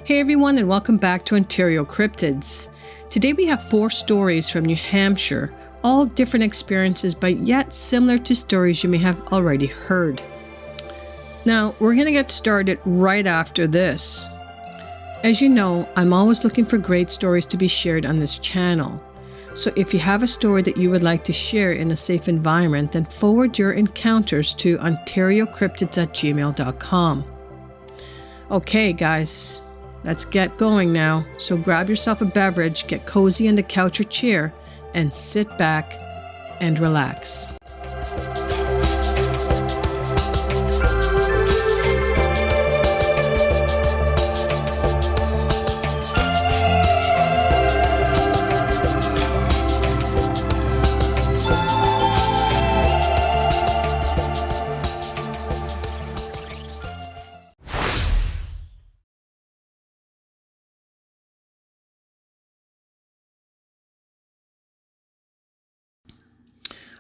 Hey everyone, and welcome back to Ontario Cryptids. Today we have 4 stories from New Hampshire, all different experiences but yet similar to stories you may have already heard. Now, we're going to get started right after this. As you know, I'm always looking for great stories to be shared on this channel. So if you have a story that you would like to share in a safe environment, then forward your encounters to OntarioCryptids@gmail.com. Okay guys, let's get going now. So grab yourself a beverage, get cozy on the couch or chair, and sit back and relax.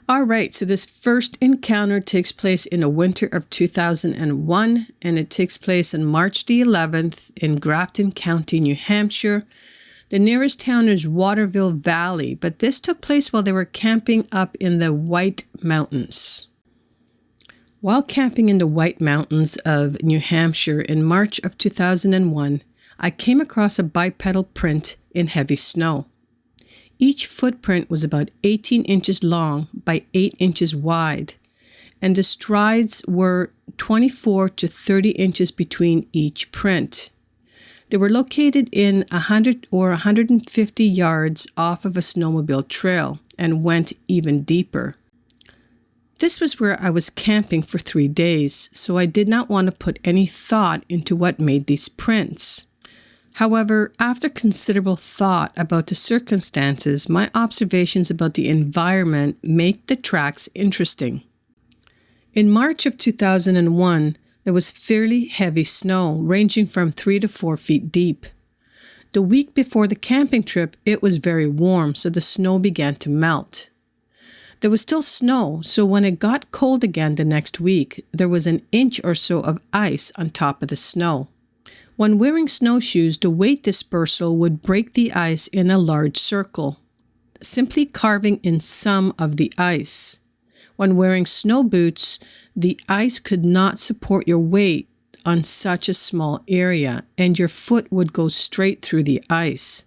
Alright, so this first encounter takes place in the winter of 2001, and it takes place on March the 11th in Grafton County, New Hampshire. The nearest town is Waterville Valley, but this took place while they were camping up in the White Mountains. While camping in the White Mountains of New Hampshire in March of 2001, I came across a bipedal print in heavy snow. Each footprint was about 18 inches long by 8 inches wide, and the strides were 24 to 30 inches between each print. They were located in 100 or 150 yards off of a snowmobile trail and went even deeper. This was where I was camping for 3 days, so I did not want to put any thought into what made these prints. However, after considerable thought about the circumstances, my observations about the environment make the tracks interesting. In March of 2001, there was fairly heavy snow, ranging from 3 to 4 feet deep. The week before the camping trip, it was very warm, so the snow began to melt. There was still snow, so when it got cold again the next week, there was an inch or so of ice on top of the snow. When wearing snowshoes, the weight dispersal would break the ice in a large circle, simply carving in some of the ice. When wearing snow boots, the ice could not support your weight on such a small area, and your foot would go straight through the ice.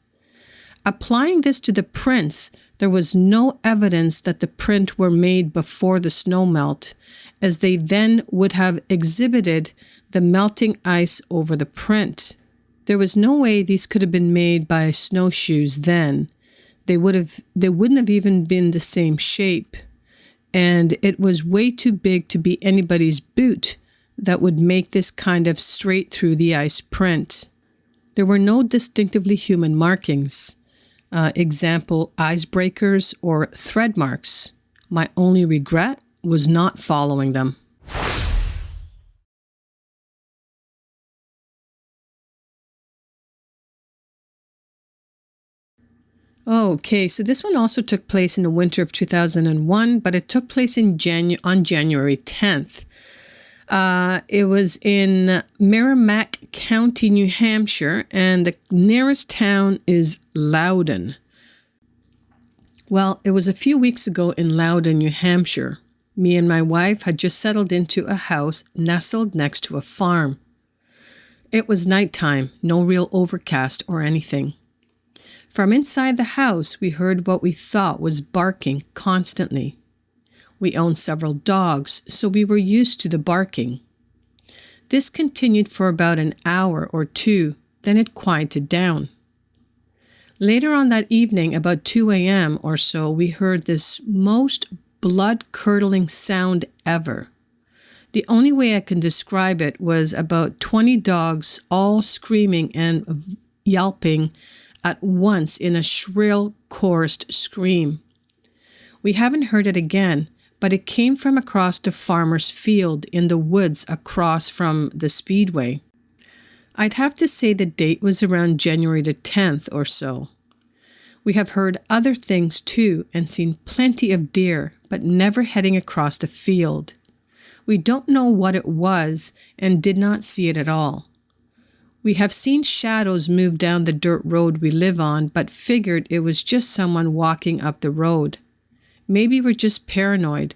Applying this to the prints, there was no evidence that the print were made before the snow melt, as they then would have exhibited the melting ice over the print. There was no way these could have been made by snowshoes then. They wouldn't have even been the same shape, and it was way too big to be anybody's boot that would make this kind of straight through the ice print. There were no distinctively human markings. Example, icebreakers or thread marks. My only regret was not following them. Okay, so this one also took place in the winter of 2001, but it took place on January 10th. It was in Merrimack County, New Hampshire, and the nearest town is Loudon. Well, it was a few weeks ago in Loudon, New Hampshire. Me and my wife had just settled into a house nestled next to a farm. It was nighttime, no real overcast or anything. From inside the house, we heard what we thought was barking constantly. We owned several dogs, so we were used to the barking. This continued for about an hour or two, then it quieted down. Later on that evening, about 2 a.m. or so, we heard this most blood-curdling sound ever. The only way I can describe it was about 20 dogs all screaming and yelping at once in a shrill, chorused scream. We haven't heard it again, but it came from across the farmer's field in the woods across from the speedway. I'd have to say the date was around January the 10th or so. We have heard other things too and seen plenty of deer, but never heading across the field. We don't know what it was and did not see it at all. We have seen shadows move down the dirt road we live on, but figured it was just someone walking up the road. Maybe we're just paranoid,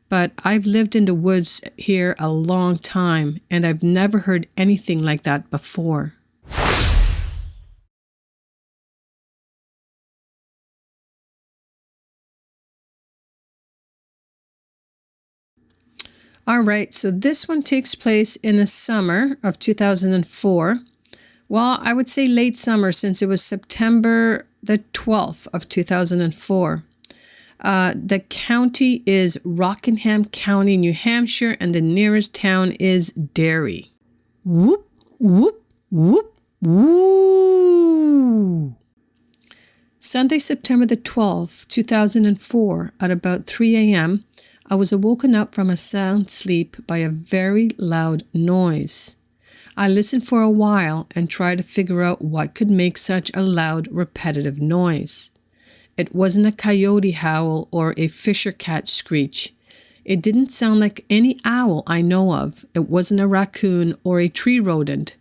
but I've lived in the woods here a long time, and I've never heard anything like that before. All right, so this one takes place in the summer of 2004. Well, I would say late summer since it was September the 12th of 2004. The county is Rockingham County, New Hampshire, and the nearest town is Derry. Whoop, whoop, whoop, woo! Sunday, September the 12th, 2004, at about 3 a.m., I was awoken up from a sound sleep by a very loud noise. I listened for a while and tried to figure out what could make such a loud, repetitive noise. It wasn't a coyote howl or a fisher cat screech. It didn't sound like any owl I know of. It wasn't a raccoon or a tree rodent.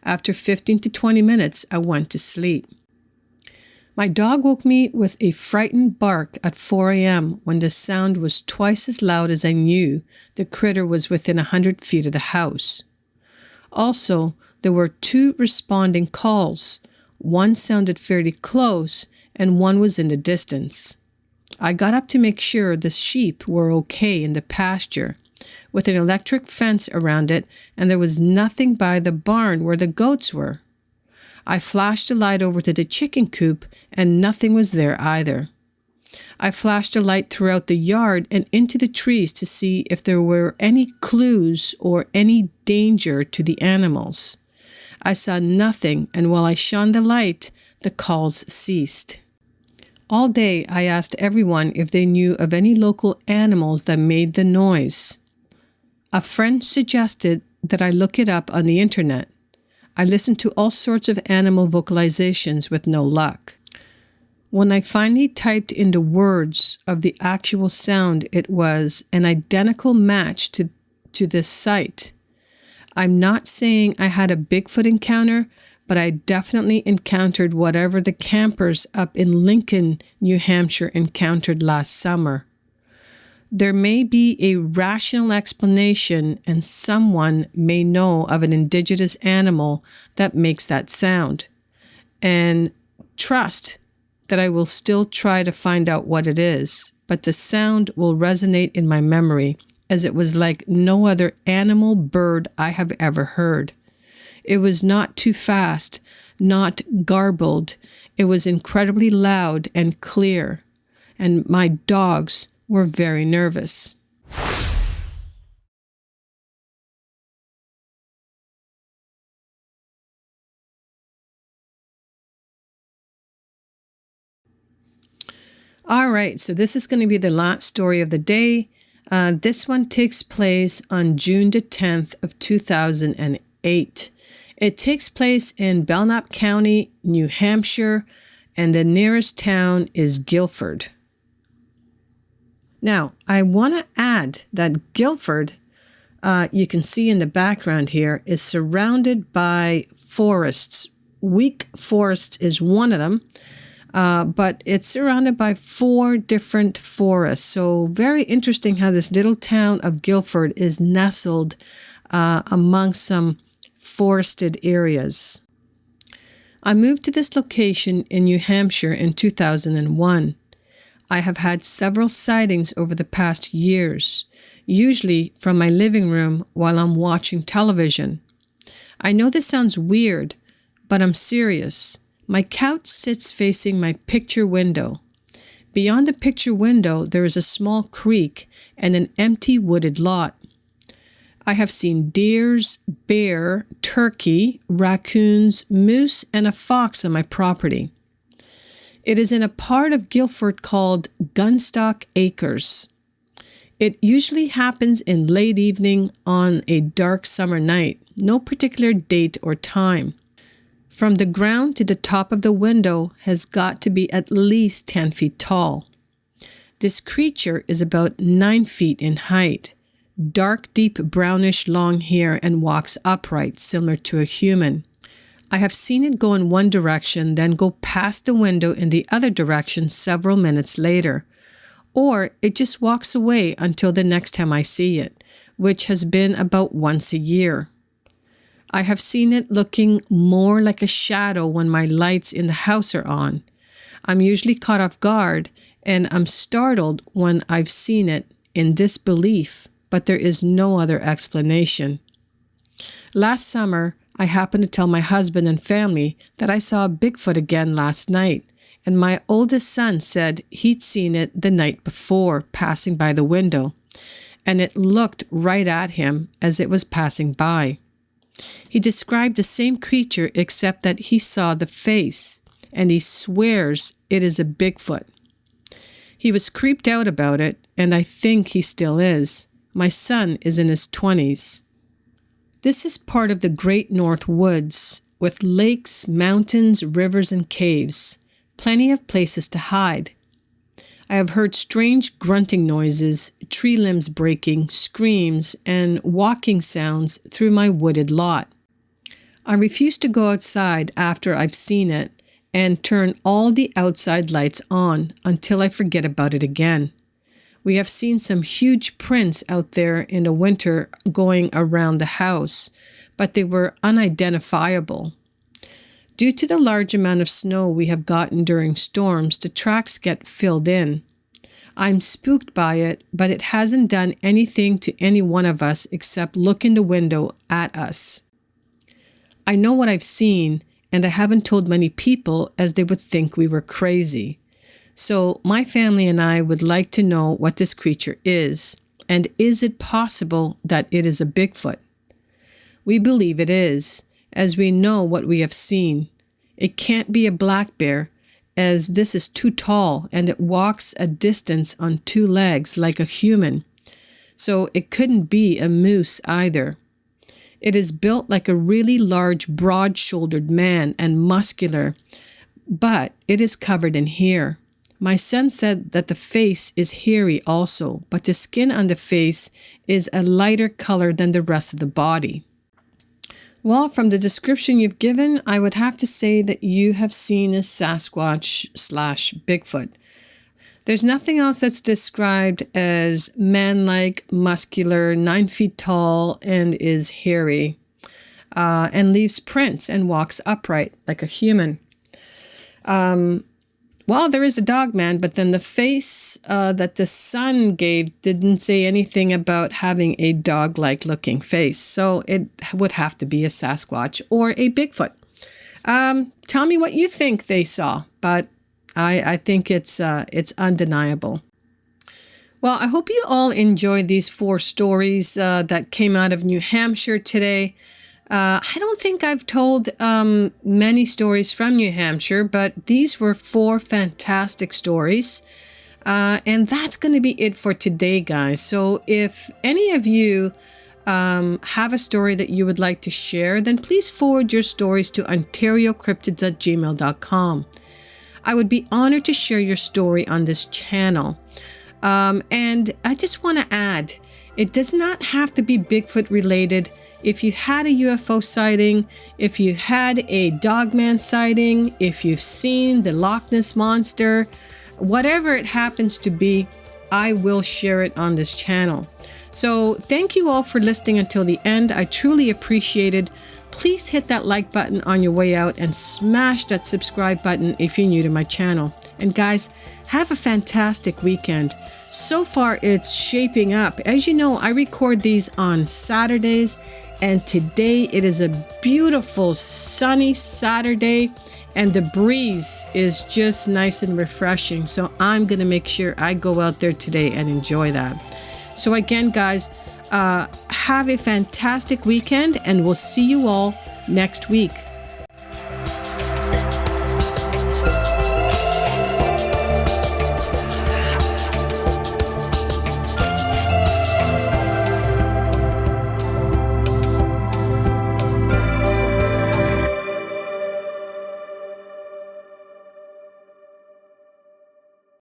After 15 to 20 minutes, I went to sleep. My dog woke me with a frightened bark at 4 a.m. when the sound was twice as loud as I knew the critter was within 100 feet of the house. Also, there were 2 responding calls. One sounded fairly close and one was in the distance. I got up to make sure the sheep were okay in the pasture, with an electric fence around it, and there was nothing by the barn where the goats were. I flashed a light over to the chicken coop, and nothing was there either. I flashed a light throughout the yard and into the trees to see if there were any clues or any danger to the animals. I saw nothing, and while I shone the light, the calls ceased. All day I asked everyone if they knew of any local animals that made the noise. A friend suggested that I look it up on the internet. I listened to all sorts of animal vocalizations with no luck. When I finally typed in the words of the actual sound, it was an identical match to this site. I'm not saying I had a Bigfoot encounter, but I definitely encountered whatever the campers up in Lincoln, New Hampshire encountered last summer. There may be a rational explanation, and someone may know of an indigenous animal that makes that sound. And trust that I will still try to find out what it is, but the sound will resonate in my memory, as it was like no other animal bird I have ever heard. It was not too fast, not garbled. It was incredibly loud and clear, and my dogs were very nervous. All right, so this is going to be the last story of the day. This one takes place on June the 10th of 2008. It takes place in Belknap County, New Hampshire, and the nearest town is Guilford. Now, I want to add that Guilford, you can see in the background here, is surrounded by forests. Weak Forest is one of them, but it's surrounded by 4 different forests. So very interesting how this little town of Guilford is nestled among some forested areas. I moved to this location in New Hampshire in 2001. I have had several sightings over the past years, usually from my living room while I'm watching television. I know this sounds weird, but I'm serious. My couch sits facing my picture window. Beyond the picture window, there is a small creek and an empty wooded lot. I have seen deers, bear, turkey, raccoons, moose, and a fox on my property. It is in a part of Guilford called Gunstock Acres. It usually happens in late evening on a dark summer night, no particular date or time. From the ground to the top of the window has got to be at least 10 feet tall. This creature is about 9 feet in height, dark, deep brownish long hair, and walks upright, similar to a human. I have seen it go in one direction, then go past the window in the other direction several minutes later. Or it just walks away until the next time I see it, which has been about once a year. I have seen it looking more like a shadow when my lights in the house are on. I'm usually caught off guard, and I'm startled when I've seen it in disbelief, but there is no other explanation. Last summer, I happened to tell my husband and family that I saw a Bigfoot again last night, and my oldest son said he'd seen it the night before passing by the window, and it looked right at him as it was passing by. He described the same creature except that he saw the face, and he swears it is a Bigfoot. He was creeped out about it, and I think he still is. My son is in his 20s. This is part of the Great North Woods, with lakes, mountains, rivers, and caves. Plenty of places to hide. I have heard strange grunting noises, tree limbs breaking, screams, and walking sounds through my wooded lot. I refuse to go outside after I've seen it and turn all the outside lights on until I forget about it again. We have seen some huge prints out there in the winter going around the house, but they were unidentifiable. Due to the large amount of snow we have gotten during storms, the tracks get filled in. I'm spooked by it, but it hasn't done anything to any one of us except look in the window at us. I know what I've seen, and I haven't told many people as they would think we were crazy. So my family and I would like to know what this creature is, and is it possible that it is a Bigfoot? We believe it is, as we know what we have seen. It can't be a black bear, as this is too tall and it walks a distance on two legs like a human. So it couldn't be a moose either. It is built like a really large, broad-shouldered man and muscular, but it is covered in hair. My son said that the face is hairy also, but the skin on the face is a lighter color than the rest of the body. Well, from the description you've given, I would have to say that you have seen a Sasquatch/Bigfoot. There's nothing else that's described as man-like, muscular, 9 feet tall, and is hairy, and leaves prints and walks upright like a human. Well, there is a dog man, but then the face that the son gave didn't say anything about having a dog-like looking face. So it would have to be a Sasquatch or a Bigfoot. Tell me what you think they saw, but I think it's undeniable. Well, I hope you all enjoyed these 4 stories that came out of New Hampshire today. I don't think I've told many stories from New Hampshire, but these were 4 fantastic stories. And that's going to be it for today, guys. So if any of you have a story that you would like to share, then please forward your stories to OntarioCryptids@gmail.com. I would be honored to share your story on this channel. And I just want to add, it does not have to be Bigfoot related. If you had a UFO sighting, if you had a dogman sighting, if you've seen the Loch Ness Monster, whatever it happens to be, I will share it on this channel. So thank you all for listening until the end. I truly appreciate it. Please hit that like button on your way out and smash that subscribe button if you're new to my channel. And guys, have a fantastic weekend. So far, it's shaping up. As you know, I record these on Saturdays, and today it is a beautiful sunny Saturday, and the breeze is just nice and refreshing. So I'm going to make sure I go out there today and enjoy that. So again, guys, have a fantastic weekend, and we'll see you all next week.